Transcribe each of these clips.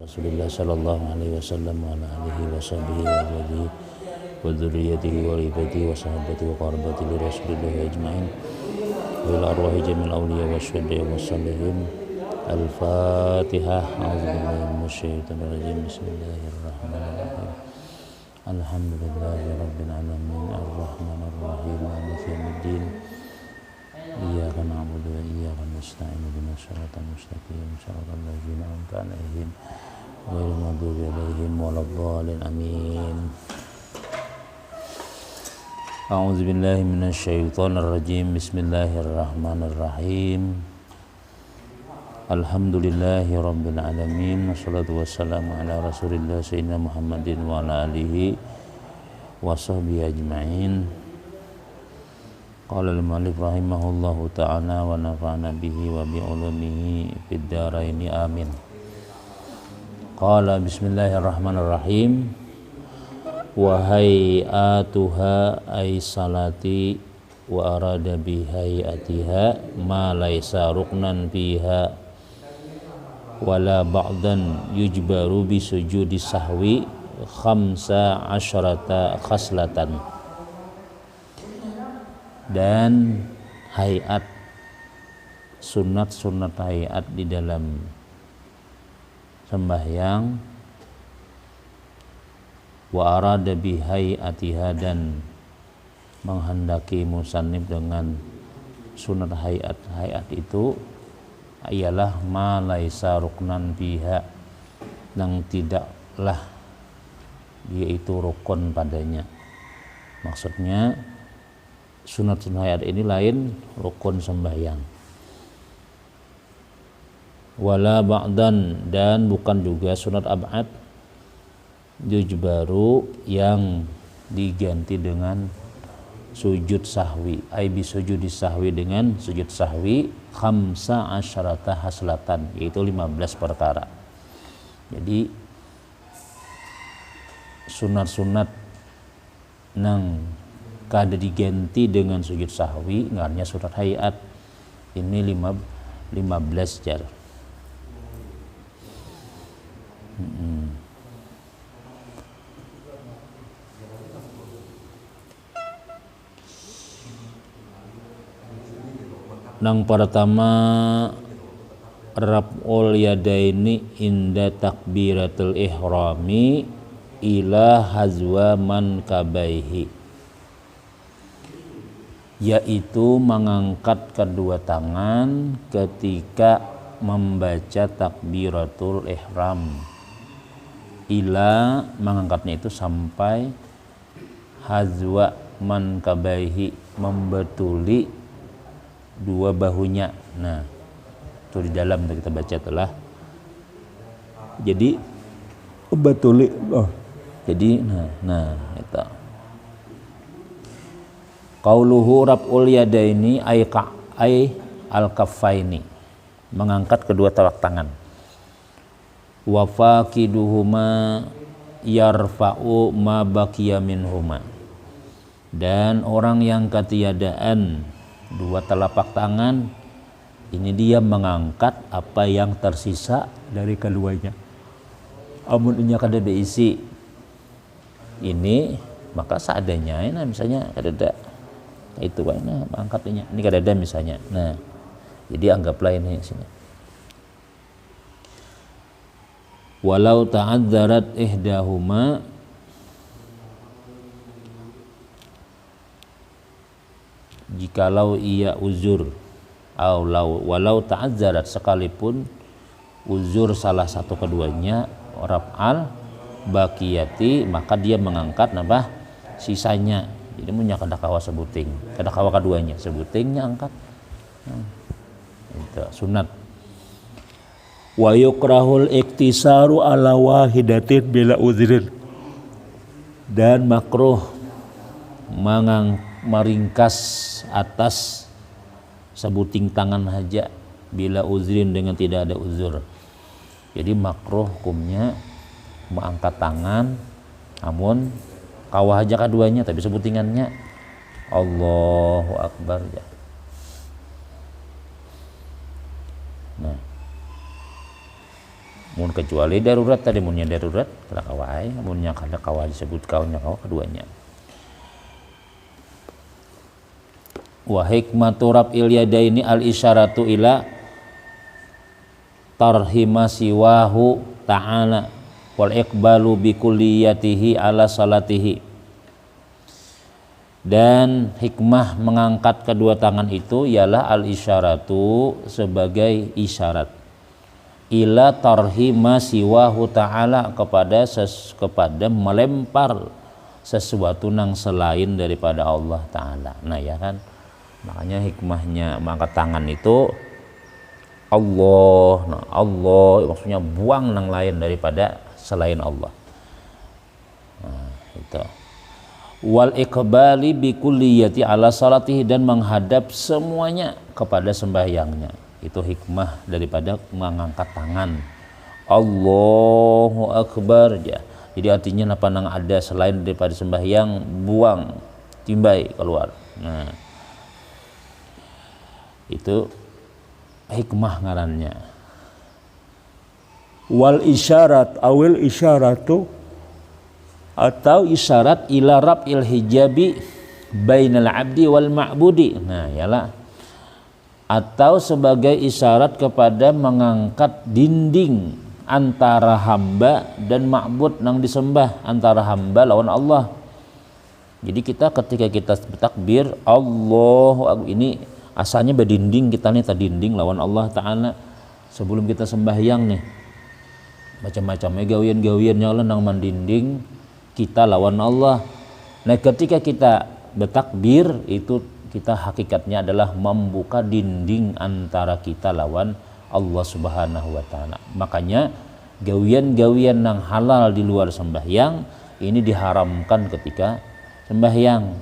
Rasulullah sallallahu alaihi wasallam wa ala alihi wa sahbihi wa alihi wa dzurriyyatihi wa ibadihi wa sahabatihi wa qarbatihi li Rasulillah ajma'in wa ila arwahi jamil awliya wa syuhada wa salihin. Al-Fatihah. A'udzubillahi minasyaitonir rajim. Bismillahirrahmanirrahim. Alhamdulillahi rabbil alamin arrahmanir rahim maliki yaumiddin. Iyyaka na'budu wa iyyaka nasta'in ihdinas siratal mustaqim siratal ladzina an'amta 'alaihim ghairil maghdubi 'alaihim waladdallin amin. A'udzubillahi minasyaitonir rajim. Bismillahirrahmanirrahim. Alhamdulillahi rabbil alamin wassalatu wassalamu ala rasulillah sayyidina Muhammadin wa ala alihi wa sahbihi ajma'in. Qala al-mu'allif rahimahullahu ta'ala wa nafa'ana bihi wa bi ulumihi fid dharaini amin. Qala bismillahirrahmanirrahim. Wa hay'atuha ay salati wa arada bi hay'atiha ma laisa ruknan fiha wala ba'dan yujbaru bi sujudi sahwi khamsa asyrata khaslatan. Dan hayat sunat hayat di dalam sembahyang wa arada bi hayatiha dan menghendaki musannif dengan sunat hayat itu ialah ma laisa ruknan biha yang tidaklah dia itu rukun padanya. Maksudnya sunat hayat ini lain rukun sembahyang. Wala ba'dan dan bukan juga sunat ab'ad yujbaru yang diganti dengan sujud sahwi. Ai bi sujudi sahwi dengan sujud sahwi khamsa asyarata haslatan, yaitu 15 perkara. Jadi sunat-sunat nang kada diganti dengan sujud sahwi ngarnya sunat hayat ini 15 jar. Nang pertama raf'ul yadaini inda takbiratul ihrami ila hazwa man kabaihi, yaitu mengangkat kedua tangan ketika membaca takbiratul ihram. Ila mengangkatnya itu sampai hazwa man kabaihi, membetuli dua bahunya. Nah, itu di dalam kita baca telah. Jadi betuli. Jadi nah itu. Qauluhu raf'ul yadaini ay al-kaffaini, mengangkat kedua telapak tangan. Wa faqiduhuma yarfa'u ma baqiya minhuma, dan orang yang ketiadaan dua telapak tangan ini dia mengangkat apa yang tersisa dari keduanya. Amun inya kada diisi ini maka seadanya ini misalnya kada ada itu nah angkatnya ini kada ada misalnya. Nah, jadi anggaplah ini sini. Walau ta'adzarat ihdahuma, jikalau ia uzur, walau ta'adzarat sekalipun uzur salah satu keduanya raf'al baqiyati, maka dia mengangkat nambah sisanya. Jadi punya kada kawa sebuting, kada kawa keduanya sebutingnya angkat. Itu sunat. Wa yukrahul iktisaru ala wahidatin bila uzrin, dan makruh meringkas atas sebuting tangan saja bila uzrin dengan tidak ada uzur. Jadi makruh hukumnya mengangkat tangan namun kawah aja keduanya tapi sebutingannya Allahu Akbar ya. Nah, mun kecuali darurat tadi munnya darurat kada kawai munnya kada kawai disebut kaunya kawa keduanya. Wa hikmatu rab'il yadaini al isyaratu ila tarhima siwahu ta'ala wal iqbalu bi kulliyatihi ala salatihi. Dan hikmah mengangkat kedua tangan itu ialah al isyaratu sebagai isyarat ila tarhima siwahu ta'ala kepada melempar sesuatu nang selain daripada Allah Ta'ala. Nah ya kan, makanya hikmahnya mengangkat tangan itu Allah, nah Allah maksudnya buang nang lain daripada selain Allah. Nah, itu. Wal iqbali bi kulliyati ala salatihi dan menghadap semuanya kepada sembahyangnya. Itu hikmah daripada mengangkat tangan. Allahu Akbar ya. Jadi artinya apa nang ada selain daripada sembahyang buang, timbai keluar. Nah, itu hikmah ngarannya. Wal isyarat awil isyaratu atau isyarat ila rab'il hijabi bainal abdi wal ma'budi. Nah yalah, atau sebagai isyarat kepada mengangkat dinding antara hamba dan ma'bud nang disembah, antara hamba lawan Allah. Jadi kita ketika kita bertakbir Allahu Akbar ini asalnya berdinding kita nih dinding lawan Allah Ta'ala sebelum kita sembahyang nih macam-macam gawian-gawiannya Allah nang mendinding kita lawan Allah. Nah ketika kita bertakbir itu kita hakikatnya adalah membuka dinding antara kita lawan Allah Subhanahu wa Ta'ala. Makanya gawian-gawian nang halal di luar sembahyang ini diharamkan ketika sembahyang.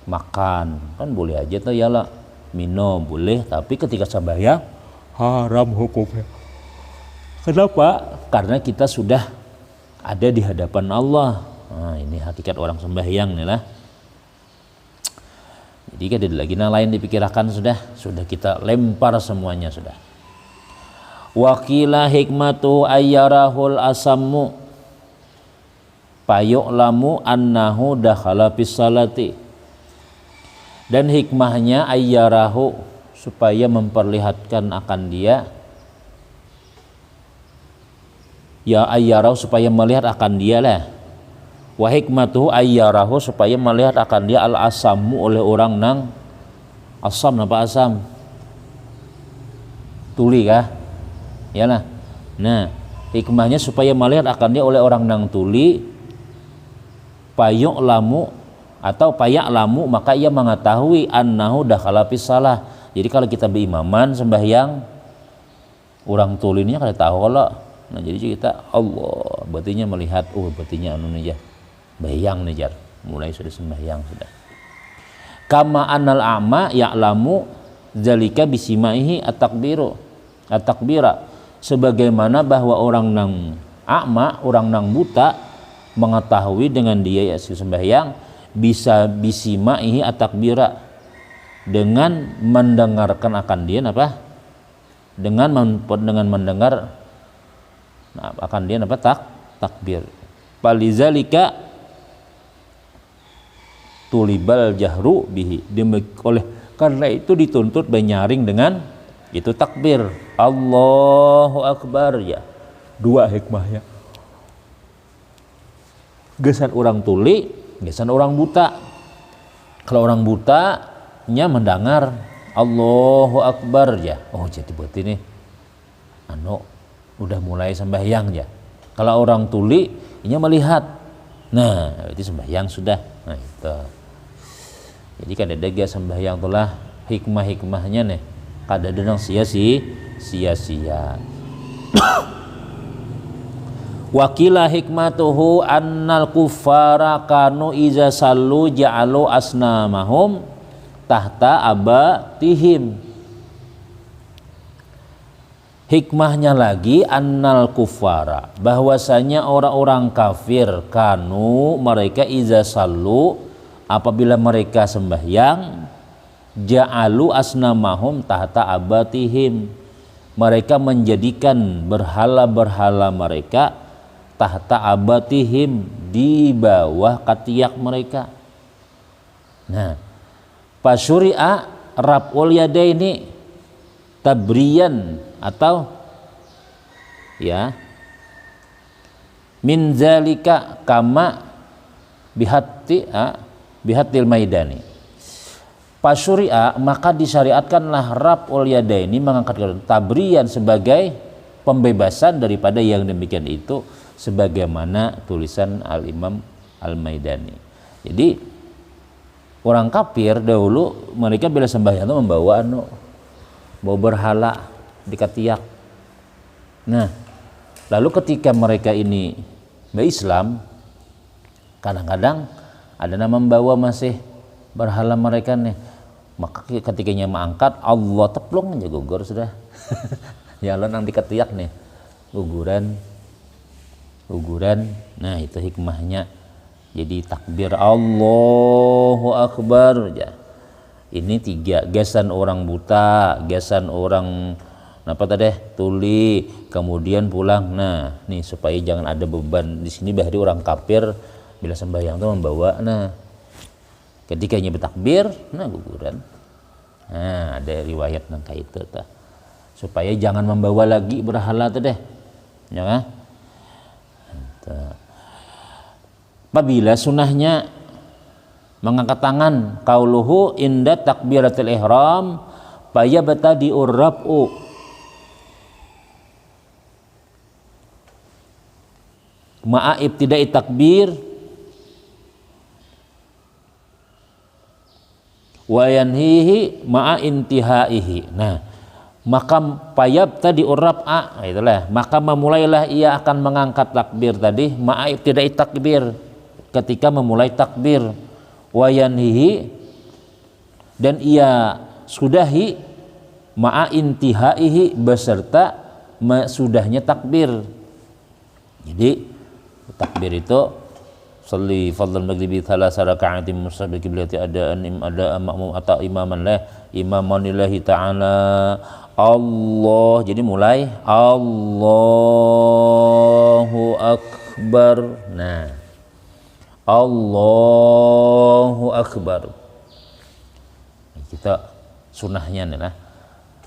Makan kan boleh aja tuh ya lah, minum boleh, tapi ketika sembahyang haram hukumnya. Kenapa? Karena kita sudah ada di hadapan Allah. Nah, ini hakikat orang sembahyang nih lah. Jadi kan ada lagi yang lain dipikirkan sudah kita lempar semuanya sudah. Wakila hikmatu ayyarahul asammu payu'lamu annahu dakhala fis salati. Dan hikmahnya ayyarahu supaya memperlihatkan akan dia, ya ayyarahu supaya melihat akan dia lah. Wa hikmatuhu ayyarahu supaya melihat akan dia al asammu oleh orang nang asam. Apa asam? Tuli kah? Yalah. Nah, hikmahnya supaya melihat akan dia oleh orang nang tuli payuk lamu atau payak lamu, maka ia mengetahui annahu dakhala fis salah. Jadi kalau kita berimaman sembahyang orang tulinya kada tahu kalau. Nah jadi kita Allah berartinya melihat, oh berartinya anu nih ya bayang nih jar mulai sudah sembahyang sudah. Kama anal a'ma ya'lamu zalika bisimaihi at-takbira, sebagaimana bahwa orang nang a'ma, orang nang buta mengetahui dengan dia ya sembahyang bisa bisimaihi at-takbira, dengan mendengarkan akan dia apa? Dengan mendengar akan dia apa? Takbir. Palizalika tulibal jahru bihi, oleh karena itu dituntut menyaring dengan itu takbir Allahu Akbar ya. Dua hikmahnya, gesan orang tuli, gesan orang buta. Kalau orang butanya mendengar Allahu Akbar ya, oh jadi buat ini udah mulai sembahyang ya. Kalau orang tuli ini melihat, nah berarti sembahyang sudah. Nah itu jadi kadang-kadang sembahyang itulah hikmah-hikmahnya nih, kadang-kadang sia-sia. Wakila hikmatuhu annal kuffara kanu iza sallu ja'alu asnamahum tahta abatihim. Hikmahnya lagi annal kuffara, bahwasanya orang-orang kafir kanu mereka iza sallu apabila mereka sembahyang ja'alu asnamahum tahta abatihim, mereka menjadikan berhala-berhala mereka tahta abatihim, di bawah katiak mereka. Nah, fasyuri'a raf'ul yadaini tabriyan atau ya min zalika kama bihatil maidani. Pasyuri'a, maka disyariatkanlah raf'ul yadaini, mengangkat tabriyan sebagai pembebasan daripada yang demikian itu, sebagaimana tulisan Al-Imam Al-Maidani. Jadi orang kafir dahulu mereka bila sembahyang itu membawa berhala di katiak. Nah, lalu ketika mereka ini Islam, kadang-kadang ada nama membawa masih berhala mereka nih, maka ketikanya mengangkat, Allah teplung aja gugur sudah. Ya lo nang di ketiak nih guguran. Nah, itu hikmahnya. Jadi takbir Allahu Akbar ya. Ini 3, gesan orang buta, gesan orang apa tadi tuli, kemudian pulang. Nah, nih supaya jangan ada beban di sini. Bahari orang kafir bila sembahyang itu membawa, nah ketika nya bertakbir, nah guguran. Nah, ada riwayat nang kayak itu tah. Supaya jangan membawa lagi berhala tuh deh. Ya kan? Apabila sunahnya mengangkat tangan, qauluhu inda takbiratul ihram fayabtadi'ur raf'u ma'a ibtida'i takbir wa yanhihi ma'a intihaihi. Nah, maka fayabtadi'ur raf'a, itulah, maka memulailah ia akan mengangkat takbir tadi ma'a ibtida'i takbir, ketika memulai takbir, wa yanhihi, dan ia sudahi ma'a intihaihi, beserta sudahnya takbir. Jadi takbir itu sholli fardhal maghribi thalatsa raka'atin mustaqbil qiblati ada ma'mum atau imaman lah imamanillahi ta'ala Allah. Jadi mulai Allahu Akbar. Nah, Allahu Akbar. Kita sunahnya nih lah.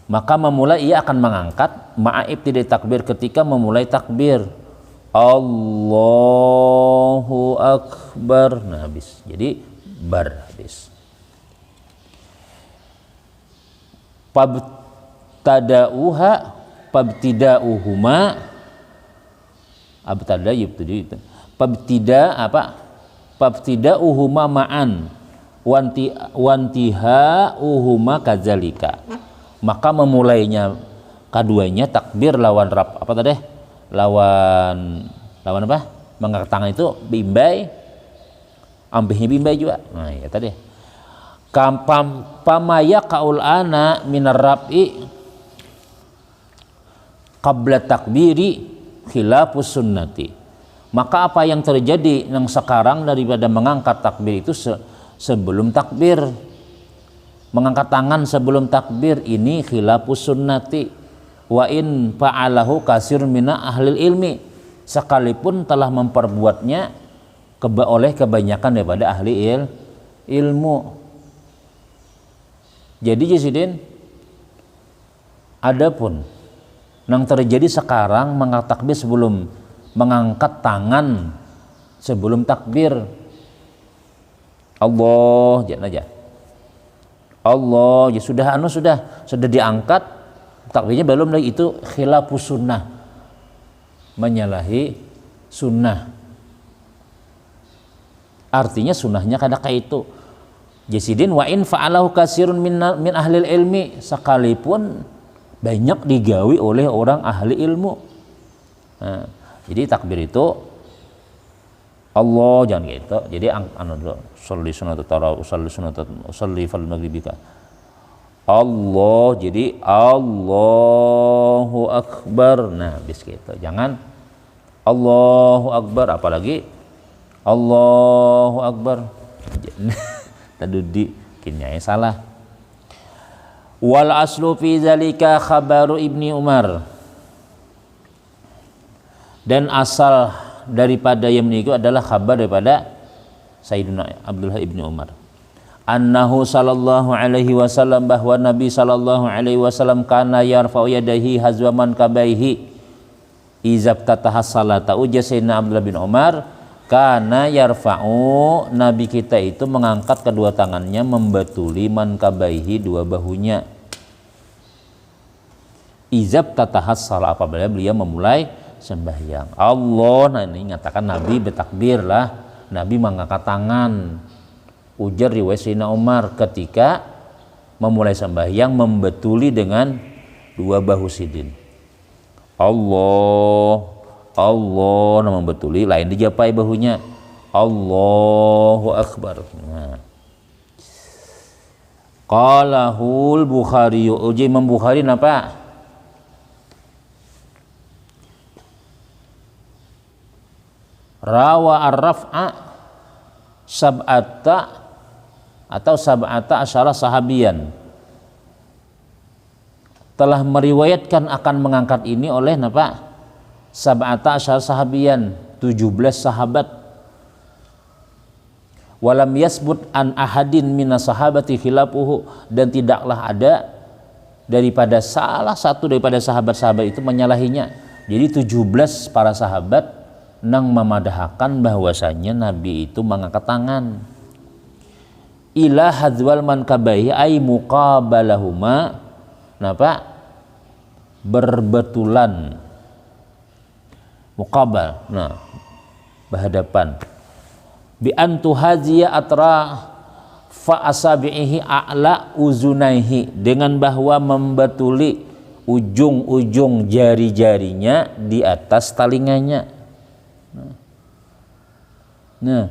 Maka memulai ia akan mengangkat ma'ib tidak takbir, ketika memulai takbir Allahu Akbar. Nah, habis. Jadi bar habis. Pabtida'uhuma abtada yubtadi itu. Pabtida'uhuma ma'an wantiha'uhuma kadzalika. Maka memulainya keduanya takbir lawan rap apa tadi? Lawan apa? Mengangkat tangan itu bimbai, ambihnya bimbai juga. Nah, ya tadi. Pamaya kaul ana minar rab'i qabla takbiri khilafus sunnati. Maka apa yang terjadi yang sekarang daripada mengangkat takbir itu sebelum takbir, mengangkat tangan sebelum takbir ini khilafus sunnati. Wa in fa'alahu kasir mina ahlil ilmi, sekalipun telah memperbuatnya oleh kebanyakan daripada ahli ilmu. Jadi Jasidin, adapun yang terjadi sekarang mengangkat takbir sebelum mengangkat tangan sebelum takbir, Allah jangan aja Allah ya sudah sudah diangkat takbirnya belum lagi, itu khilafus sunnah, menyalahi sunnah. Artinya sunnahnya kada kayak itu. Jasidin wa in fa'alahu kasirun min ahlil ilmi, sekalipun banyak digawi oleh orang ahli ilmu. Nah, jadi takbir itu Allah jangan gitu. Jadi sholli sunat tarawih, sholli fal maghribika. Allah, jadi Allahu Akbar. Nah, habis gitu. Jangan Allahu Akbar, apalagi Allahu Akbar. Tadi kinyai salah. Wal aslu fi zalika khabaru Ibni Umar, dan asal daripada yang ini adalah kabar daripada Sayyidina Abdullah ibni Umar, annahu sallallahu alaihi wasallam, bahwa Nabi sallallahu alaihi wasallam kana yarfa'u yadahi hazwaman kabaihi izab tatahas salata. Ujar Sayyidina Abdullah bin Umar, kana yarfa'u, Nabi kita itu mengangkat kedua tangannya membatuli man kabaihi, dua bahunya, izab tatahas salat, apabila beliau memulai sembahyang. Allah, nah ini nyatakan Nabi bertakbir lah, Nabi mengangkat tangan. Ujar riwayat Sayyidina Umar ketika memulai sembahyang membetuli dengan dua bahu sidin. Allah nama betuli, lain dijapai bahunya. Allahu Akbar. Nah. Qalahul Bukhari, uji Imam Bukhari napa? Rawa ar-raf'a sab'ata atau sab'ata asyara sahabian, telah meriwayatkan akan mengangkat ini oleh napa? Sab'ata asyara sahabian, 17 sahabat. Walam yasbut an ahadin minas sahabati khilafuhu, dan tidaklah ada daripada salah satu daripada sahabat-sahabat itu menyalahinya. Jadi 17 para sahabat nang memadahkan bahwasanya Nabi itu mengangkat tangan. Ila hadzwal mankabaihi ay muqabalahuma, napa? Berbetulan, muqabal, nah berhadapan. Bi antu haziya atra fa asabihi a'la uzunaihi, dengan bahwa membetuli ujung-ujung jari-jarinya di atas talinganya. Nah,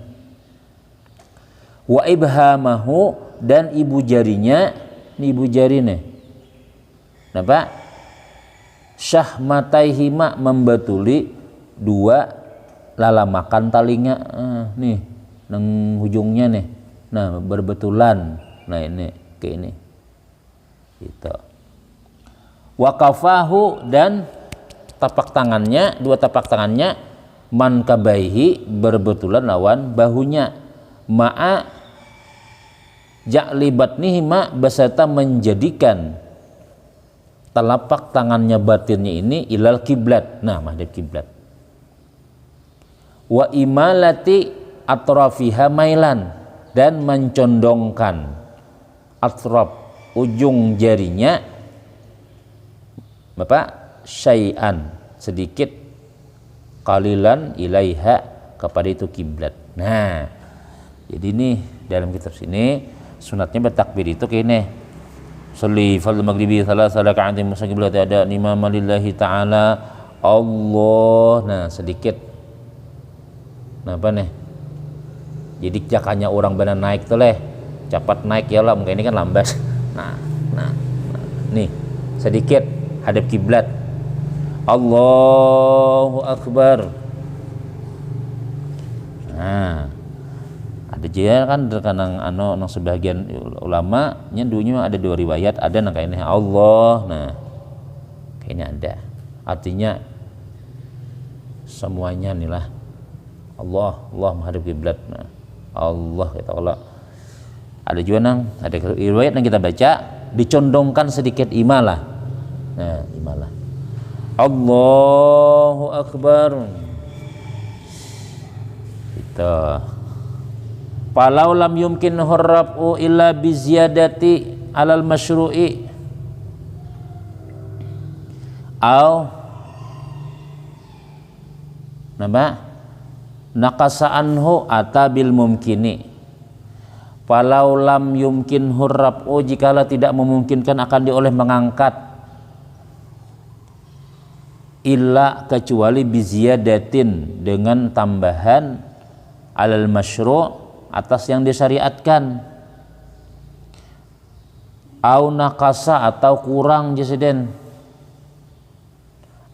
wa ibhamahu, dan ibu jarinya, ini ibu jari nih, napa? Syahmataihima, membetuli dua lalamakan talinga, nih, nang ujungnya nih, nah berbetulan, nah ini ke ini, gitu. Wa kafahu, dan tapak tangannya, dua tapak tangannya, mankabaihi, berbetulan lawan bahunya, ma'a ja'li batnihima, beserta menjadikan telapak tangannya batinnya ini ilal kiblat, nah madhab kiblat. Wa imalati atrafiha mailan, dan mencondongkan atraf, ujung jarinya, Bapak, syai'an, sedikit, qalilan ilaiha, kepada itu kiblat. Nah, jadi ini dalam kitab sini sunatnya bertakbir itu kene. Sholli fardhu maghribi thalatha raka'atin musaqqiblati ada imam lillahi ta'ala Allah. Nah, sedikit. Nah, apa nih? Jadi jakanya orang benar naik tuh leh. Cepat naik ya lah, mungkin ini kan lambat. Nah. Nih, sedikit hadap kiblat. Allahu Akbar. Nah, ada juga kan terkadang nang sebagian ulama nyendunya ada dua riwayat, ada nang kayak ini Allah, nah kayaknya ada, artinya semuanya nih lah Allah menghadap kiblat. Nah, Allah kata Allah. Ada juga nang ada riwayat yang kita baca dicondongkan sedikit imalah. Nah, imalah. Allahu Akbar. Itu. Falau lam yumkin hurrabu illa biziyadati alal masyru'i au nama naqasa anhu atabil mumkini. Falau lam yumkin hurrabu, jikalau tidak memungkinkan akan dioleh mengangkat, illa kecuali biziyadatin, dengan tambahan alal masyru' atas yang disyariatkan, au naqasa atau kurang jasiden,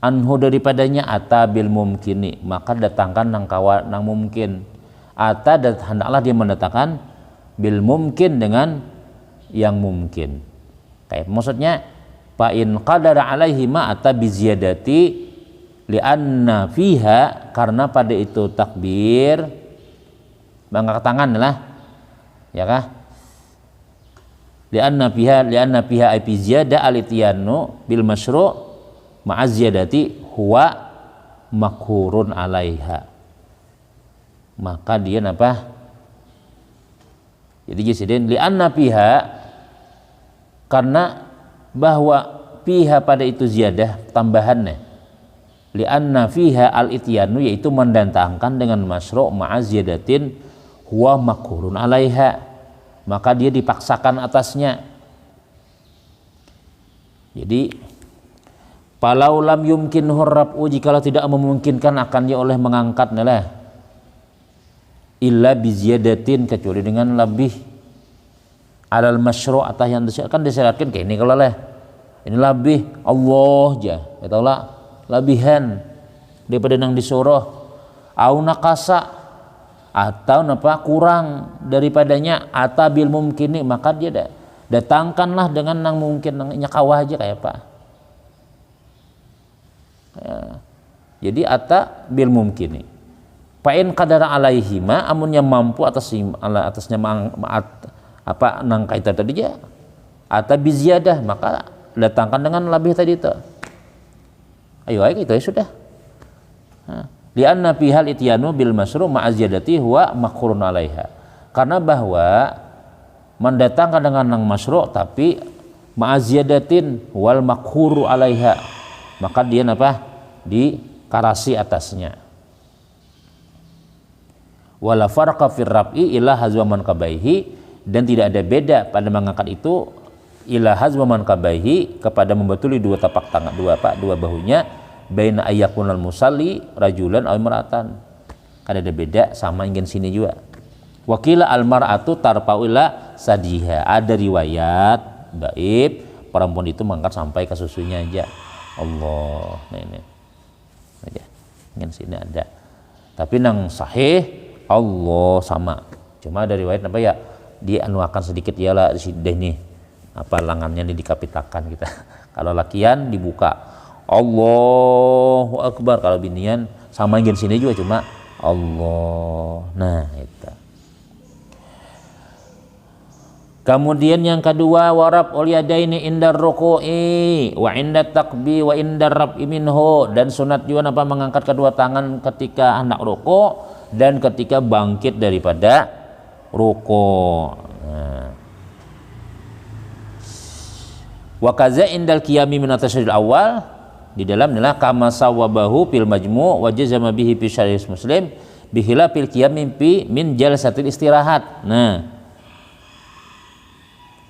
anhu daripadanya, atabil mumkini, maka datangkan nang mungkin. Ata dan hendaklah dia mendatangkan bil mumkin dengan yang mungkin. Kayak maksudnya fa in qadara alaihi ma ata bi ziyadati li'anna fiha, karena pada itu takbir mengangkat tangan lah, ya kah? Li'anna fiha ay fi ziyada al-ityanu bil masyru' ma'a ziyadati huwa makhurun alaiha. Maka dia apa? Jadi jadi li'anna fiha, karena bahwa fiha pada itu ziyadah tambahannya, li'anna fiha al-ityanu yaitu mendatangkan dengan masyru' ma'a ziyadatin huwa makhurun alaiha, maka dia dipaksakan atasnya. Jadi falau lam yumkin hurrab'u, jikalau tidak memungkinkan akannya oleh mengangkatnya lah, illa biziyadatin, kecuali dengan lebih alal masyru' atas yang kan disyaratkan kayak ini, kalau lah ini lebih Allah aja, kata lah lebihan daripada yang disuruh, au nakasa atau napa kurang daripadanya, atabil mungkini, maka dia datangkanlah dengan yang mungkin, yang kawah aja kayak apa ya. Jadi ata bil mumkini fa'in qadara alaihi ma, amunnya mampu atasnya apa nang kaitan tadi ya, ata bi ziyadah, maka datangkan dengan lebih tadi itu. Ayo gitu ya sudah. Li'anna fihal ityanu bil masyru' ma'a ziyadati huwa makhurun alaiha, karena bahwa mendatangkan dengan yang masyru' tapi ma'a ziyadatin wal makhuru alaiha, maka dia apa? Dikarasi atasnya. Wala farqa fir rab'i ila hazwa man kabaihi, dan tidak ada beda pada mengangkat itu ila hazwa man kabaihi, kepada membatuli dua tapak tangan, dua bahunya, baina ayyakunal musalli rajulan aw imra'atan, kan ada beda sama ingin sini juga. Wakila al mar'atu tarfa'u ila sadiha, ada riwayat baib perempuan itu mengangkat sampai ke susunya aja. Allah, nah ini aja ingin sini ada, tapi nang sahih Allah sama, cuma ada riwayat apa ya, dianuakan sedikit ya lah deh nih apa lengannya ini dikapitakan kita kalau lakian dibuka Allahu Akbar, kalau binian sama ingin sini juga cuma Allah. Nah itu. Kemudian yang kedua, warab ul yadaini indar ruku'i wa indat takbi wa indar rab'i minhu, dan sunat juga apa mengangkat kedua tangan ketika hendak ruku' dan ketika bangkit daripada ruku'. Nah. Wa kaza indal qiyami min at-tashaddud awal, di dalam adalah kama sawabahu fil majmu' wa jazama bihi fi syarih Muslim bihila fil qiyam min jalsatil istirahat. Nah,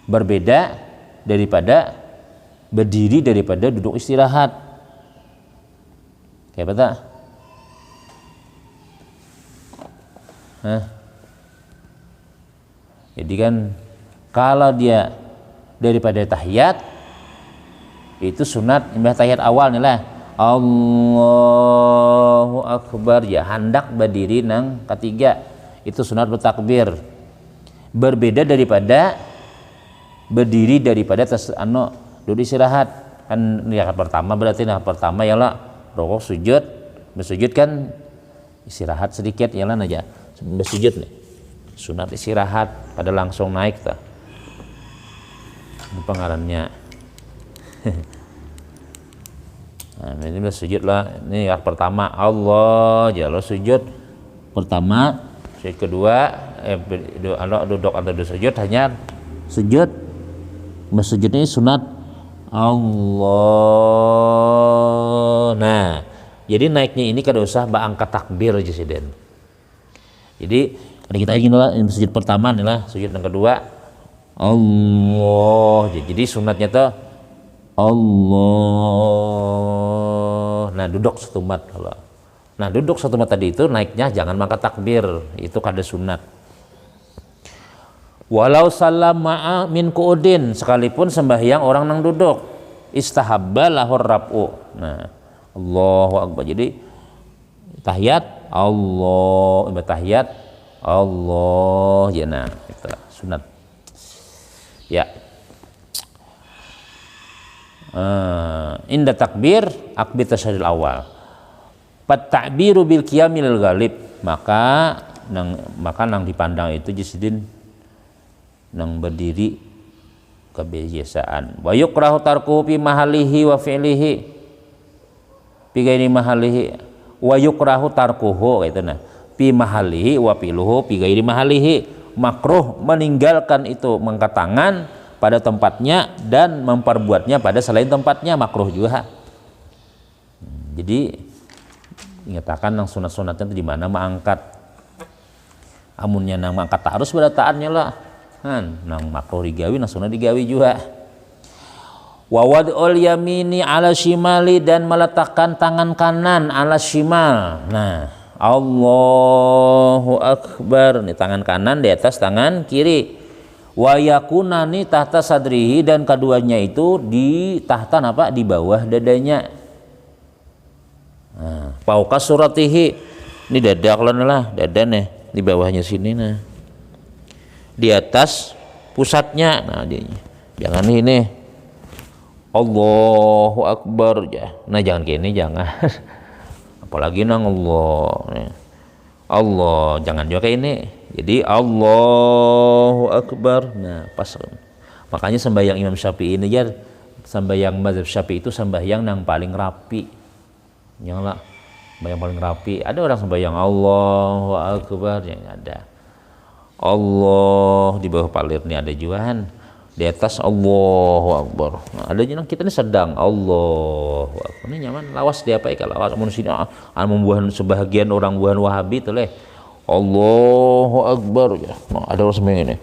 berbeda daripada berdiri daripada duduk istirahat. Kayak apa tak? Jadi kan kalau dia daripada tahiyat itu sunat tahiyat awal nih lah Allahu Akbar, ya hendak berdiri nang ketiga itu sunat bertakbir, berbeda daripada berdiri daripada duduk istirahat. Kan rakaat pertama berarti pertama ialah rukuk sujud, bersujud kan istirahat sedikit ialah aja bersujud nih sunat istirahat pada langsung naik tuh pengarannya. Nah, ini sujud lah, ini yang pertama Allah jalla sujud pertama, sujud kedua duduk atau sujud hanya sujud, bersujud ini sunat Allah. Nah jadi naiknya ini kada usah angkat takbir aja sih Den. Jadi kita ingin lah sujud pertama inilah sujud yang kedua Allah, jadi sunatnya tuh Allah. Nah duduk satu mat kalau. Nah duduk satu mat tadi itu naiknya jangan mangkat takbir, itu kada sunat. Walau salam ma'a min qu'udin, sekalipun sembahyang orang nang duduk, istahabba lahur rab'u. Nah Allahu Akbar, jadi tahiyat Allah, tahiyat Allah, ya nah itu sunat. Ya. inda takbir akbir tasyahudul awal. Pat ta'biru bil qiyamil ghalib, maka nang dipandang itu jisidin nang berdiri kebiasaan. Wa yukrahu tarkuhu fi mahalihi wa fi'lihi fi ghairi mahalihi, wa yukrahu tarkuhu itu nah fi mahalihi wa fi'luhu fi ghairi mahalihi, makruh meninggalkan itu mengangkat tangan pada tempatnya dan memperbuatnya pada selain tempatnya, makruh juga. Jadi nyatakan nang sunat-sunatnya di mana mengangkat, amunnya nang mengangkat tak harus pada taatnya lah, nang makruh digawi nang sunat digawi juga. Wa wad'ul yamini ala shimali, dan meletakkan tangan kanan ala shimal. Nah, Allahu Akbar, nih tangan kanan di atas tangan kiri. Wa yakunani tahta sadrihi, dan keduanya itu di tahta apa, di bawah dadanya. Nah, fauqa suratihi, ini dada kalau lah, dada nih di bawahnya sini nah. Di atas pusatnya. Nah, jangan ini Allahu Akbar ya. Nah, jangan gini, jangan. Apalagi nang Allah. Allah, jangan juga kayak ini. Jadi Allahu Akbar. Nah, pas. Makanya sembahyang Imam Syafi'i ini ya, sembahyang mazhab Syafi'i itu sembahyang yang paling rapi. Yang lah, sembahyang paling rapi. Ada orang sembahyang Allahu Akbar, yang ada Allah di bawah palir nih ada juahan, di atas Allahu Akbar. Nah, ada yang kita ini sedang Allahu Akbar. Ini nyaman lawas dia apa ya, kalau lawas mun sini membuahan sebahagian orang buahan Wahabi itu leh Allahu Akbar ya. Nah, ada orang sembahyang ini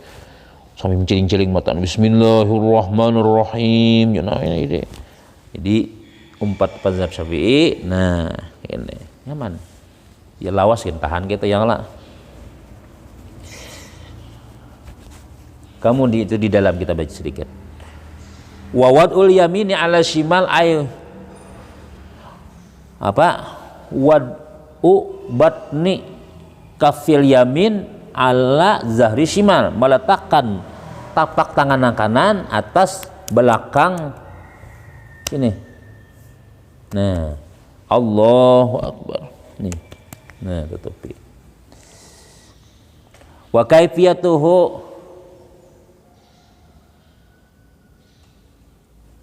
sambil menciling-ciling mata, Bismillahirrahmanirrahim ya. Nah, ini jadi umpat mazhab Syafi'i. Nah, ini nyaman ya, lawas kan tahan kita yang lah. Kamu itu di dalam kita baca sedikit. Wa wad'ul yamini ala shimal ay apa? Wad'u batni kafil yamin ala zahri shimal, meletakkan tapak tangan kanan atas belakang ini. Nah, Allahu Akbar. Nih. Nah, tutupi. Wa kaifiyatuhu,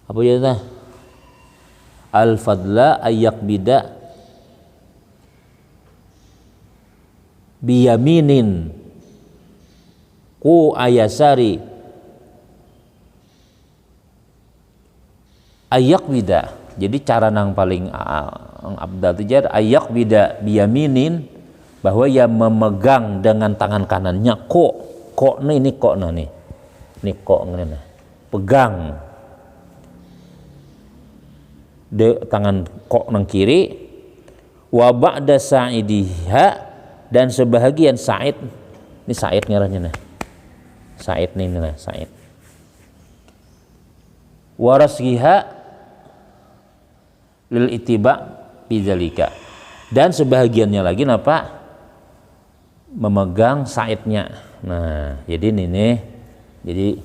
apa ya tah? Al-fadla ayyak bida biyaminin ku ayasari ayyak bida. Jadi cara nang paling abdal itu jar ayyak bida biyaminin, bahwa ia memegang dengan tangan kanannya kok nih, ini kok nah nih kok ngene pegang de tangan kok nang kiri, wa ba'da sa'idiha, dan sebahagian sa'id, ini sa'id ngarannya nah, sa'id nih nah, sa'id warasgiha lil itiba bidzalika, dan sebahagiannya lagi napa memegang sa'idnya. Nah, jadi ini nih, jadi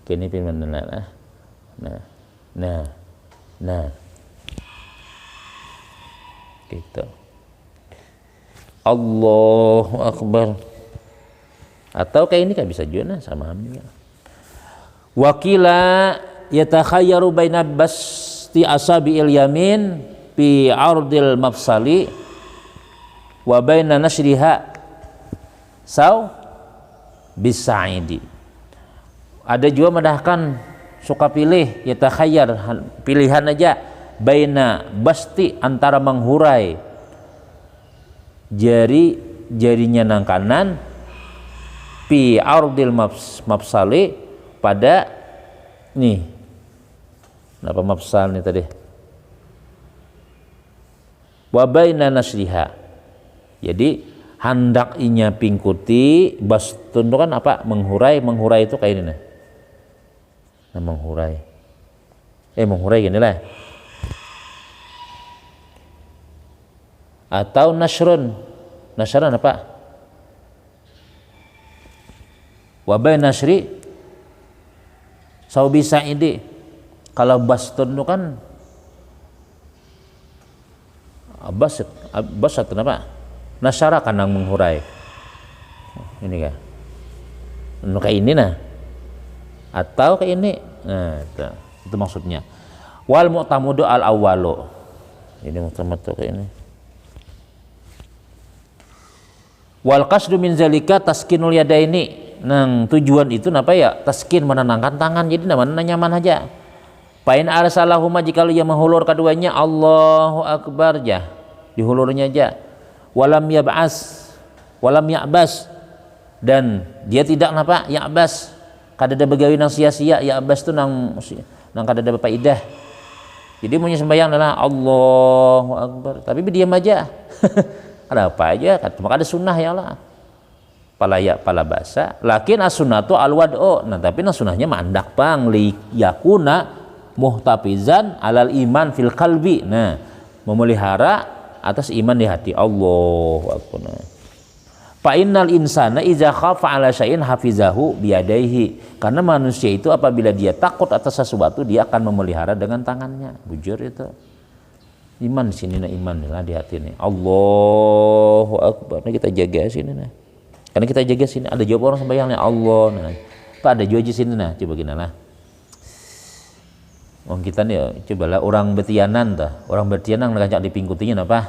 kini pimen nah gitu. Allahu Akbar. Atau kayak ini kan bisa juga nah, sama amnya. Wakila yatakhayyaru baina basti asabi'il yamin fi ardil mafsali wa baina nasriha saw bisa'idi. Ada juga medahkan suka pilih, yatakhayyar pilihan aja, baina basti antara menghurai jarinya nang kanan, pi ardil mafsali pada nih, apa mafsal nih tadi, wa baina nasriha, jadi hendak inya pingkuti bastun itu kan apa, menghurai itu kayak ini nah, menghurai gini lah, atau nasrun apa, wabai nasri saubi sa'idi, Kalau bastun itu kan basat kenapa? Nasyara kan yang menghurai. Ini kan. Kayak ini nah. Atau kayak ini. Nah, itu maksudnya. Wal mu'tamudu al awwalu. Ini mu'tamad kayak ini. Wal qasdu min zalika taskinul yadaini. Nang tujuan itu napa ya? Taskin, menenangkan tangan. Jadi namanya nyaman aja. Pain arsalahuma jika ia menghulur keduanya Allahu akbar aja. Dihulurnya aja. Walam ya'bas dan dia tidak napa ya'bas. Kada ada begawi nang sia-sia. Ya'bas tu nang kada ada faidah. Jadi mau sembahyang adalah Allahu akbar. Tapi diam aja. Ada apa aja? Maka ada sunnah ya Allah. Pala basa. Lakin as-sunnatu al-wad'u. Nah, tapi nang sunnahnya mandak pang li yakuna muhtafizan alal iman fil qalbi. Nah, memelihara atas iman di hati. Allahu akbar. Fa innal insana idza khafa ala syai'in hafizahu biyadaihi. Karena manusia itu apabila dia takut atas sesuatu dia akan memelihara dengan tangannya. Bujur itu. Iman di sini nah, iman lah di hati nih. Allahu akbar. Nah, kita jaga sini nah. Karena kita jaga sini ada jawab orang sembahyang nih Allah. Nah, Pak ada jawab di sini nah. Coba gini lah. Wong kita nih cobalah orang betianan dah. Orang betianan ngajak dipingkutinya apa?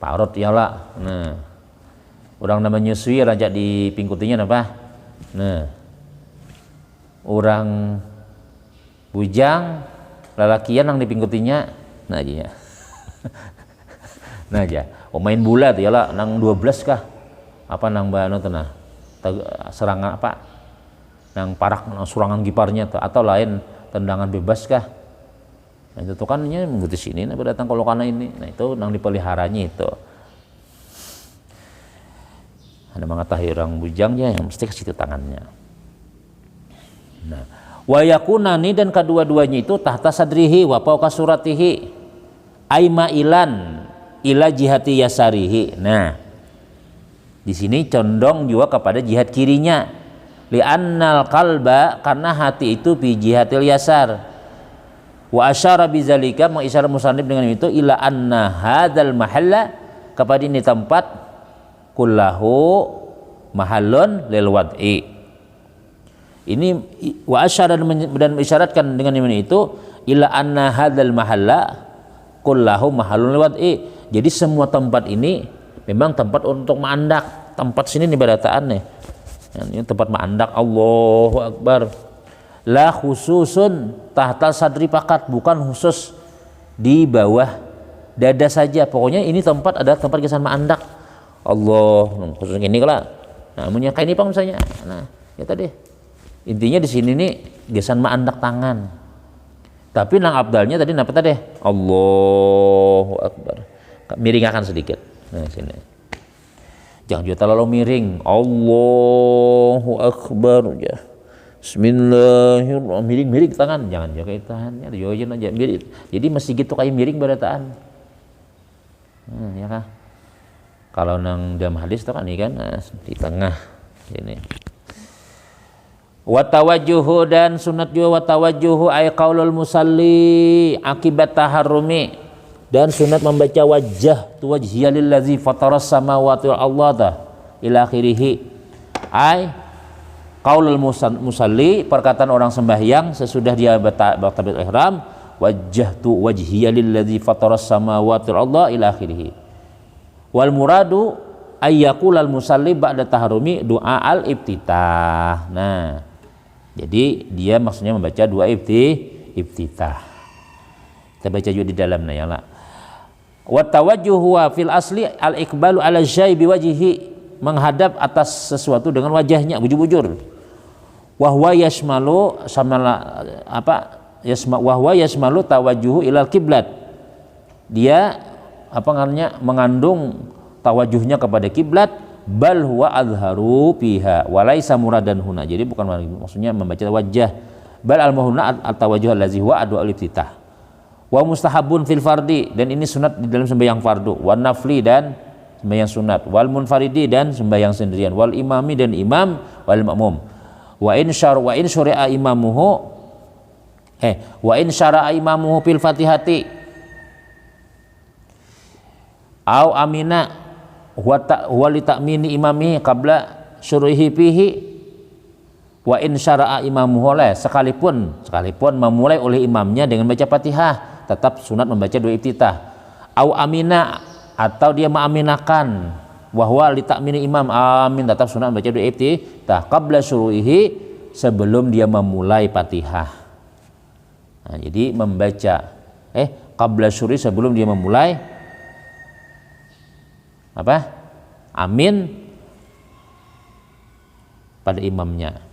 Parot ya lah. Nah. Orang namanya nyusui ngajak dipingkutinya apa? Nah. Orang bujang lalakian yang dipingkutinya nah aja. Nah aja. Oh main bola tuh ya lah nang 12 kah? Apa nang bano tuh nah? Serangan apa? Nang parak nang serangan giparnya tuh atau lain tendangan bebas kah? Nah itu tuh kan mengikuti sini nah datang kalau karena ini. Nah itu nang dipeliharanya itu. Ada mengetahui orang bujangnya yang mesti ke situ tangannya. Nah, wa yakunani dan kedua-duanya itu tahta sadrihi wa fawqa suratihi aima ilan ila jihati yasarihi. Nah, di sini condong juga kepada jihad kirinya. Li'annal qalba karena hati itu bi jihatil yasar. Wa asyara bizalika mengisyarat musannif dengan itu ila anna hadzal mahalla kepada ini tempat kullahu mahallun lil wad'i. Ini wa asyara dan mengisyaratkan dengan ini itu ila anna hadzal mahalla kullahu mahallun lil wad'i. Jadi semua tempat ini memang tempat untuk mandak. Tempat sini ibadataan nih. Ini tempat mandak. Allahu akbar. La khususun tahta sadri pakat, bukan khusus di bawah dada saja. Pokoknya ini tempat ada tempat kesan mandak. Allah khusus ini lah. Nah, kayak ini pang misalnya. Nah, ya tadi. Intinya di sini nih gesan mandak tangan. Tapi nang abdalnya tadi napa tadi? Allahu akbar. Miringkan sedikit. Nah, sini. Jangan juga terlalu miring. Allahu akbar ya. Bismillahirrahmanirrahim. Miring tangan, jangan jaga tahannya. Yoyin aja miring. Jadi mesti gitu kayak miring barataan. Ya kah? Kalau nang dalam hadis itu kan ini kan di tengah ini. Wa tawajjuhu dan sunat juga wa tawajjuhu ay qaulul musalli akibat taharrumi dan sunat membaca wajah tu wajhiya lillazi fataras samawati wal arda ila akhirih. Ay qaulul musalli perkataan orang sembahyang sesudah dia bertakbiratul ihram wajjahtu wajhiya lillazi fataras samawati wal arda ila akhirih. Wal muradu ayyaqulal musalli ba'da taharrumi doa al iftitah. Nah, jadi dia maksudnya membaca doa iftitah. Kita baca juga di dalamnya ya lah. Wa tawajjuhu fil asli al iqbalu ala syai bi wajhihi, menghadap atas sesuatu dengan wajahnya bujur-bujur. Wa huwa yashmalu samala apa wa huwa yashmalu tawajjuhu ilal kiblat. Dia apa namanya mengandung tawajuhnya kepada kiblat, bal huwa azharu fiha wa laisa muradan huna. Jadi bukan maksudnya membaca wajah, bal al muhna at tawajuh allazi huwa adwa al iftitah. Wa mustahabun fil fardi, dan ini sunat di dalam sembahyang fardu, wa nafli dan sembahyang sunat, wal munfaridi dan sembahyang sendirian, wal imami dan imam, wal makmum. Wa in syari'a imamuhu Wa in syara'a imamuhu fil Fatihati au amina huwa li ta'mini imami qabla syuruhi fihi. Wa in syara'a imamuhu, sekalipun memulai oleh imamnya dengan baca Fatihah, tetap sunat membaca doa iftitah. Au amina, atau dia mengaminakan, wa huwa li ta'mini imam, amin, tetap sunat membaca doa iftitah qabla syuruhi, sebelum dia memulai Fatihah. Nah, jadi membaca qabla syuri, sebelum dia memulai apa? Amin pada imamnya.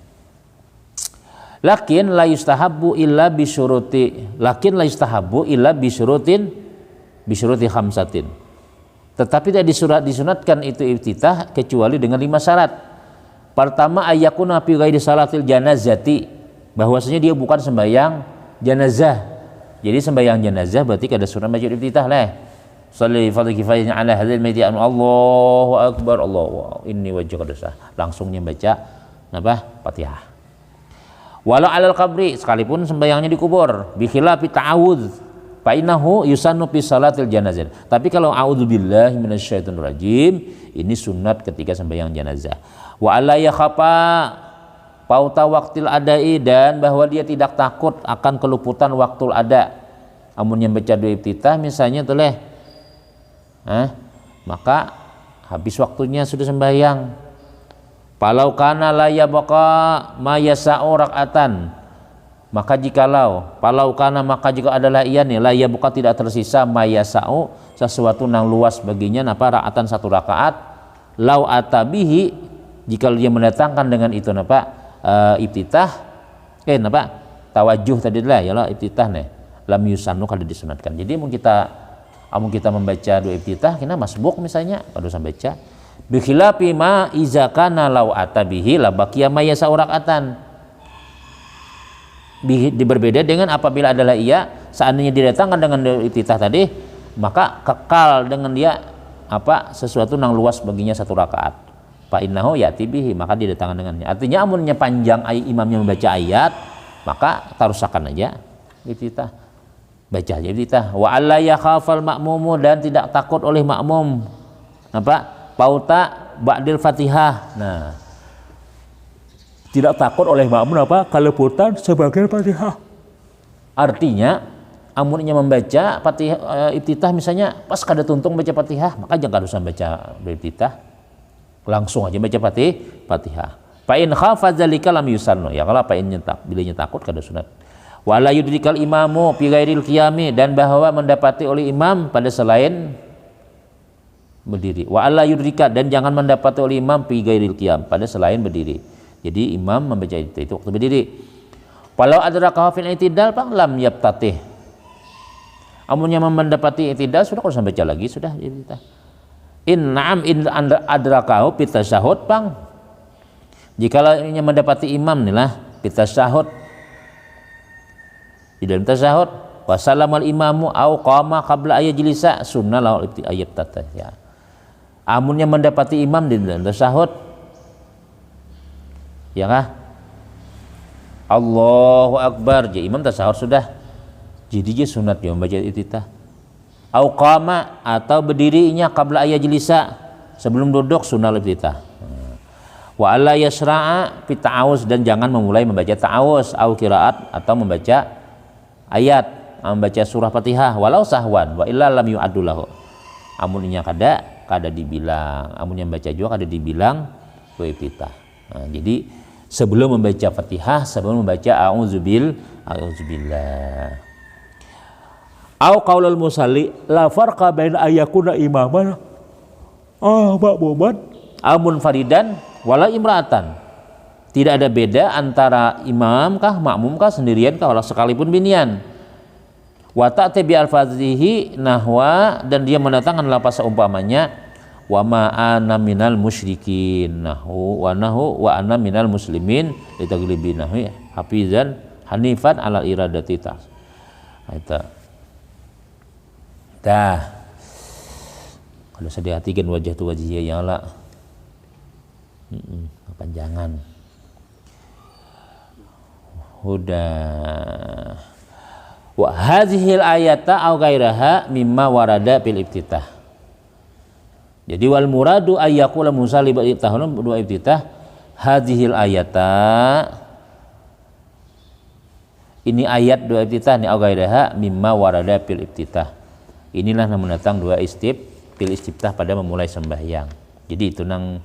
Lakin la yustahabbu illa bisyuruti khamsatin. Tetapi tidak disunatkan itu iftitah kecuali dengan 5 syarat. Pertama, ayyakuna fi ghairi salatil janazati, bahwasanya dia bukan sembahyang jenazah. Jadi sembahyang jenazah berarti kada sunat baca iftitah lah. Shalli fardhu kifayah ala hadzal maiti Allahu akbar Allahu inni wajhaka dosah. Langsungnya baca apa? Fatihah. Walau alal qabri, sekalipun sembahyangnya di kubur, bi khilafi ta'awudz fa innahu yusannu fi salatil janazah. Tapi kalau a'udzubillahi minasyaitonir rajim, ini sunat ketika sembahyang jenazah. Wa alla yakhafa pauta waktil adai, dan bahwa dia tidak takut akan keluputan waktul ada. Amun yang baca doa iftitah misalnya tuh maka habis waktunya sudah sembahyang. Palau kana la yabqa ma yasa'u rak'atan, maka jika adalah ia nih la yabqa, tidak tersisa ma yasa'u, sesuatu yang luas baginya rak'atan, 1 rakaat. Lau atabihi, jika dia mendatangkan dengan itu iftitah tawajuh tadi lah ya iftitah nih lam yusannu, kalau disunatkan. Jadi amun kita membaca doa iftitah kita masbuk misalnya pada baca bi khilafi ma iza kana law atabihi la baqiya ma yasa rak'atan. Berbeda dengan apabila adalah ia seandainya didatangkan dengan doa iftitah tadi, maka kekal dengan dia sesuatu yang luas baginya 1 rakaat. Fa innahu ya'ti bihi, maka didatangkan dengannya. Artinya amunnya panjang imamnya membaca ayat, maka tarusakan aja iftitah, baca aja iftitah. Wa alla yakhafal ma'mumu, dan tidak takut oleh makmum pauta ba'dil Fatihah. Nah, tidak takut oleh makmum keleputan sebagian Fatihah. Artinya amunnya membaca Fatihah iftitah misalnya pas kada tuntung baca Fatihah, maka jangan usah baca iftitah, langsung aja baca Fatihah. Fa in khafa dzalika lam yusannu, ya kalau bila takut kada sunat. Wa la yudrikal imamu fi ghairil qiyami, dan bahwa mendapati oleh imam pada selain berdiri. Wa alla yudrika, dan jangan mendapati oleh imam fi ghairil qiyam, pada selain berdiri. Jadi imam membaca itu waktu berdiri. Walau adraka fil i'tidal lam yabtatih. Amunnya mendapati i'tidal sudah kalau baca lagi sudah iftitah. In adrakahu fit tasyahud jikalau ingin mendapati imam nilah fit tasyahud, di dalam tasyahud, wa salamal imamu au qama qabla ayajlisa, sunnah lahu iftitah ya. Amunnya mendapati imam di dalam tasyahud, ya kah? Allahu akbar, jadi imam tasyahud sudah, jadi dia sunat dia membaca iftitah. Au qama, atau berdirinya qabla ayajlisa, sebelum duduk, sunnah iftitah. Wa alla yasra'a fi ta'awuz, dan jangan memulai membaca ta'awuz au qiraat, atau membaca ayat, membaca surah Fatihah walau sahwan wa illa lam yu'addu lahu. Amunnya kada dibilang, amunnya baca juga kada dibilang doa iftitah. Nah, jadi sebelum membaca Fatihah, sebelum membaca a'udzubillah. Au qaulul musalli la farqa baina ayyakuna imaman ma'muman amun faridan wala imra'atan. Tidak ada beda antara imam kah, makmum kah, sendirian kah, walau sekalipun binian. Wa ta'ti bi alfazihi nahwa, dan dia mendatangkan lafaz umpamanya wa ma ana minal musyrikin wa ana minal muslimin litaglibi nahwi hafizan hanifan ala iradati ta. Itu. Dah. Kalau saya hatikan wajah tu wajah ya Allah. Kepanjangan. Udah. Wa hadhil ayata au ghairaha mimma warada fil iftitah. Jadi wal muradu ayyakula musalli bi iftitahun dua iftitah hadhil ayata, ini ayat dua iftitah ni au ghairaha mimma warada fil iftitah. Inilah yang mendatang dua fil istiftah pada memulai sembahyang. Jadi itu nang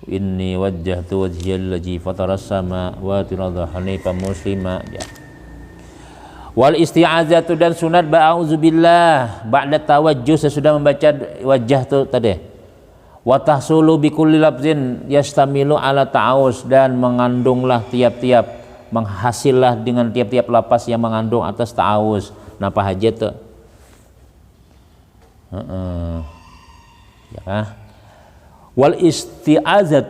inni wajjahtu wajhiyal ladzi fataras samawati wal arda hanifan muslima ya. Wal isti'azatu dan sunat ba'auzubillah ba'da tawajjuh sesudah membaca wajah tu tadi. Wa tahsulu bi kulli lafzin yastamilu ala ta'awuz dan mengandunglah tiap-tiap menghasillah dengan tiap-tiap lapas yang mengandung atas ta'awuz. Napa hajat tu? Ya. Wal isti'azah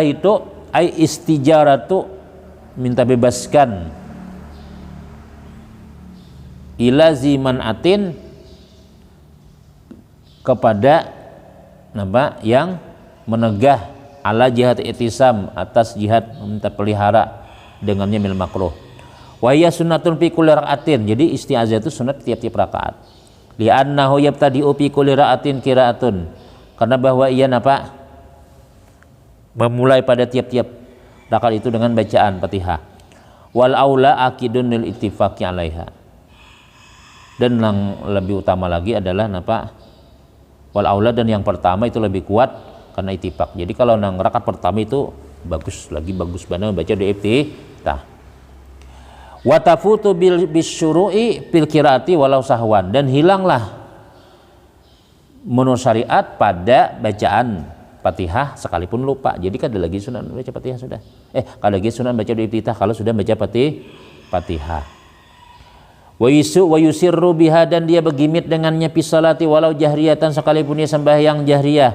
itu ai istijaratu minta bebaskan ila ziman atin kepada apa yang menegah ala jihad itisam atas jihad minta pelihara dengannya mil makruh wa hiya sunnatun fi kulli rakaatin. Jadi isti'azah itu sunat tiap-tiap rakaat li annahu yabtadi'u fi kulli rakaatin qiraatun karena bahwa ia apa memulai pada tiap-tiap rakaat itu dengan bacaan Fatihah. Wal aula akidun lil ittifaqi 'alaiha. Dan yang lebih utama lagi adalah napa? Wal aula dan yang pertama itu lebih kuat karena ittifaq. Jadi kalau nang rakaat pertama itu bagus banget baca di iftitah. Wa tafutu bisyuru'i fil qiraati walau sahwan dan hilanglah menurut syariat pada bacaan Fatihah sekalipun lupa. Jadi kan ada lagi sunat baca Fatihah sudah. Kalau lagi sunat baca di iftitah kalau sudah baca Fatihah. Wa yusirru biha dan dia bergimit dengannya fi salati walau jahriyatan sekalipun dia sembahyang jahriyah.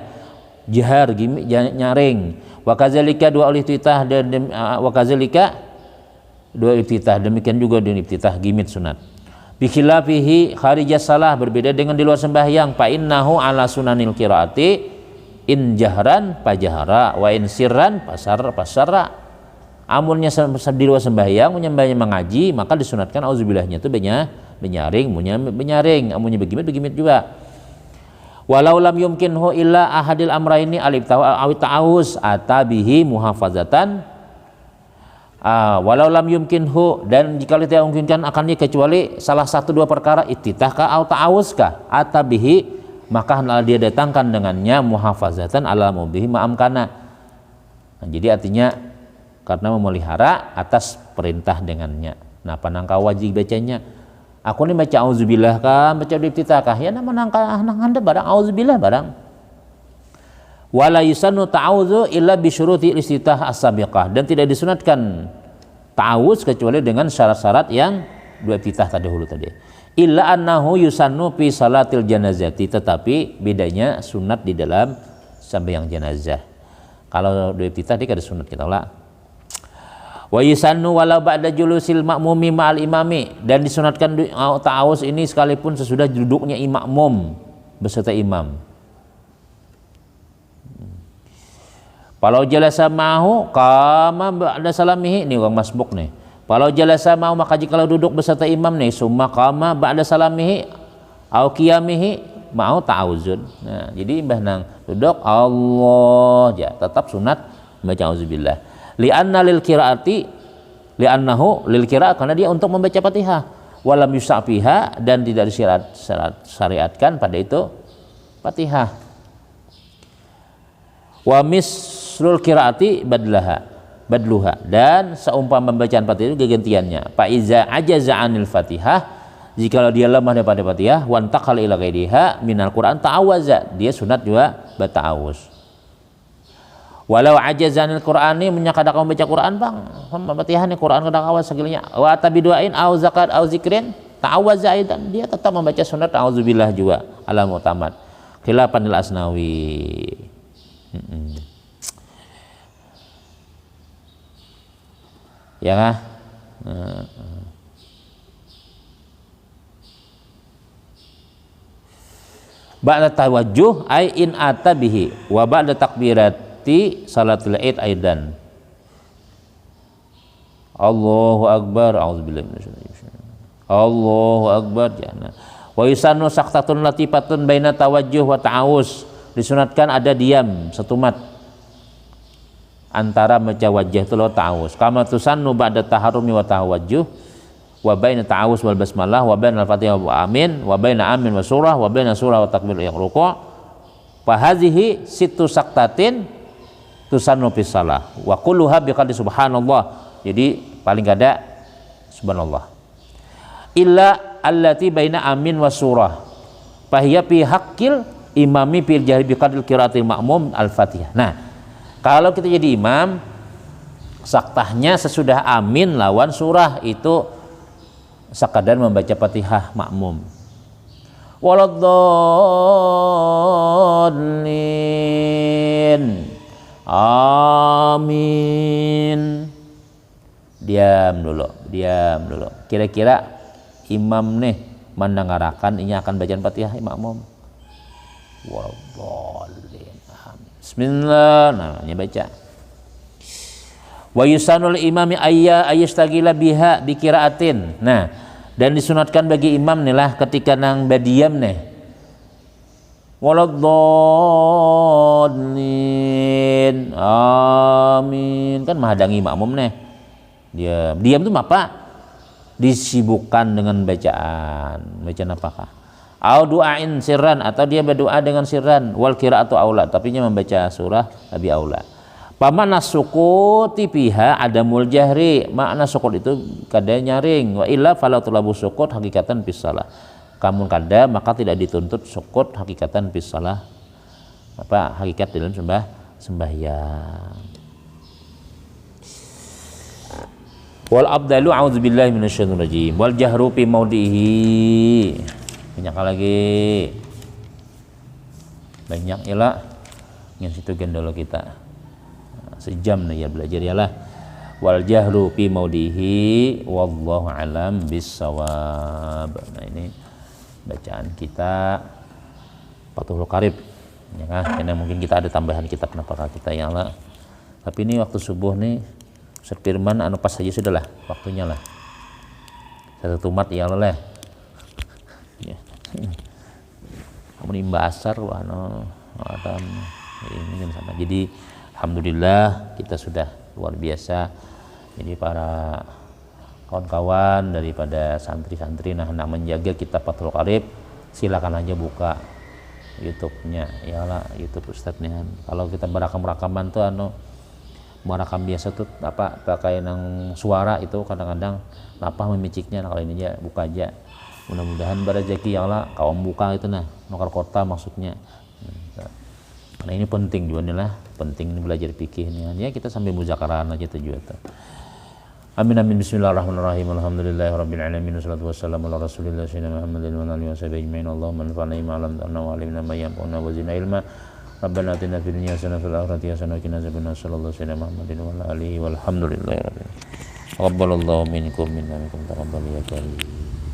Jahar gimit nyaring. Wa kadzalika dua iftitah dan wa kadzalika dua iftitah demikian juga di iftitah gimit sunat. Bi khilafihi kharijas salah berbeda dengan di luar sembahyang fa innahu ala sunanil qiraati in jahran pajahara wa in sirran pasarra. Amunnya di luar sembahyang mengaji maka disunatkan auzubillahnya itu menyaring amunnya begimit juga. Walau lam yumkinhu illa ahadil amraini alif ta'awuz atabihi muhafazatan. Walau lam yumkinhu dan jika tidak mungkinkan akan dia kecuali salah satu dua perkara iftitah ka atau ta'awuz ka atabihi maka hendaklah dia datangkan dengannya muhafazatan ala mubihi ma'amkana. Nah, jadi artinya karena memelihara atas perintah dengannya. Nah, panangka wajib bacanya. Aku ini baca auzubillah kah, baca di iftitah kah? Ya nama nangka anda barang auzubillah barang. Wala yusannu ta'awudzu illa bi syuruti istitah as-sabiqah dan tidak disunatkan ta'awuz kecuali dengan syarat-syarat yang dua iftitah terdahulu tadi. Illa annahu yusannu fi salatil janazati tetapi bedanya sunat di dalam sembahyang jenazah. Kalau dua iftitah dia ada sunat kita lah. Wa yusannu walau ba'da julusil ma'mumi ma'al imami dan disunatkan ta'awuz ini sekalipun sesudah duduknya makmum beserta imam. Kalau jalasa ma'hu qama ba'da salamihi ini orang masbuk nih. Kalau jalasa mau maka jikalau duduk beserta imam nih summa qama ba'da salamihi au qiyamihi mau ta'awuzun. Nah, jadi mbah nang duduk Allah ya tetap sunat membaca auzubillah. Li'annahu lil qiraat karena dia untuk membaca Fatihah. Walam yusafiha dan tidak disyariatkan pada itu Fatihah. Wa mislul qiraati badluha dan seumpama bacaan Fatihah itu gantiannya. Fa iza ajaza 'anil Fatihah jika dia lemah daripada Fatihah wa intaqal ila ghairiha minal Qur'an ta'awaza dia sunat juga berta'awuz. Walau ajazanil Qur'ani menyakadakan membaca Quran bang Fatihah ni Quran kada awas segilanya wa tabiduain au zakat au zikrin ta'awaza aidan dia tetap membaca sunat auzubillah juga ala mu'tamad khilafan lil Asnawi. Ya kah? Ba'da tawajjuh ay in ata bihi wa ba'da takbirat salatul id aidan. Allahu akbar, auzubillahi minasyaitonir rajim. Allahu akbar. Jangan. Wa yusannu saktatun latifatun baina tawajjuh wa ta'awuz. Disunatkan ada diam setumat antara baca wajah itu lo ta'awuz. Kama tusannu ba'da taharrumi wa tawajjuh wa baina ta'awuz wal basmalah wa baina al-fatihah wa amin wa baina amin wa surah wa baina surah wa takbir ruku'. Fa hadhihi sittu saktatin tusannu fis shalah wa kulluha biqadri subhanallah. Jadi paling kada subhanallah. Illa allati baina amin wa surah. Fahiya fi haqqil imami fil jahri biqadril qiraatil ma'mum al-fatihah. Nah, kalau kita jadi imam, saktahnya sesudah amin lawan surah itu sekadar membaca Fatihah makmum. Waladdallin. Amin. Diam dulu. Kira-kira imam nih mendengarkan ini akan bacaan Fatihah makmum. Waladdallin. Bismillah, namanya baca. Wa yusanul imami ayyastagila biha bikiraatin. Nah, dan disunatkan bagi imam nih lah ketika nang badiam nih. Waladdallin. Amin. Kan menghadangi makmum nih. Diam tuh apa? Disibukkan dengan bacaan apakah? Au du'ain sirran, atau dia berdoa dengan sirran, wal qiraatu aula, tapi nya membaca surah lebih aula. Paman sukuti fiha adamul jahri, makna sukut itu kada nyaring, wa illa fala tulabu sukut hakikatan fis shalah. Kamun kada maka tidak dituntut sukut hakikatan fis shalah. Apa hakikat dalam sembahyang. Wal abdalu a'udzubillahi minasyaitonir rajim wal jahru fi maudhihi. Banyak lagi, banyak ialah yang situ gendolo kita sejam nih ya belajar ialah wal jahru fi maudhihi wallahu alam bissawab. Nah, ini bacaan kita Fathul Qarib ya kan, karena mungkin kita ada tambahan kitab napakah kita ya Allah. Tapi ini waktu subuh nih Ustaz Firman anu pas saja sudahlah waktunya lah. Satu tumat ya Allah lah. Ya. Kamu imba asar wah no ini kan sama. Jadi alhamdulillah kita sudah luar biasa. Jadi para kawan-kawan daripada santri-santri nah menjaga kitab Fathul Qarib, silakan aja buka YouTube-nya ya lah, YouTube Ustadznya. Kalau kita berakam-rakaman tuh merekam biasa tuh apa pakai nang suara itu kadang-kadang lapah memiciknya. Nah, kalau ini aja buka aja. Mudah-mudahan berrezeki ya Allah kaum buka itu nah nukar kota maksudnya. Nah ini penting juga nih lah, penting belajar fikih nih ya, kita sambil muzakaran aja tuh juga tuh. Amin amin bismillahirrahmanirrahim alhamdulillahirabbil alamin wassalatu wassalamu ala rasulillah sayyidina Muhammadin wa alihi washabihi ajmain. Allahumma anfa'na bima 'allamtana wa 'allimna ma yanfa'una wa zidna ilma. Rabbana atina fid dunya hasanah wa fil akhirati hasanah wa qina adzabannar. Sallallahu alaihi Muhammadin wa ala alihi walhamdulillahirabbil alamin. Taqabbalallahu minkum minna minkum taqabbal ya karim.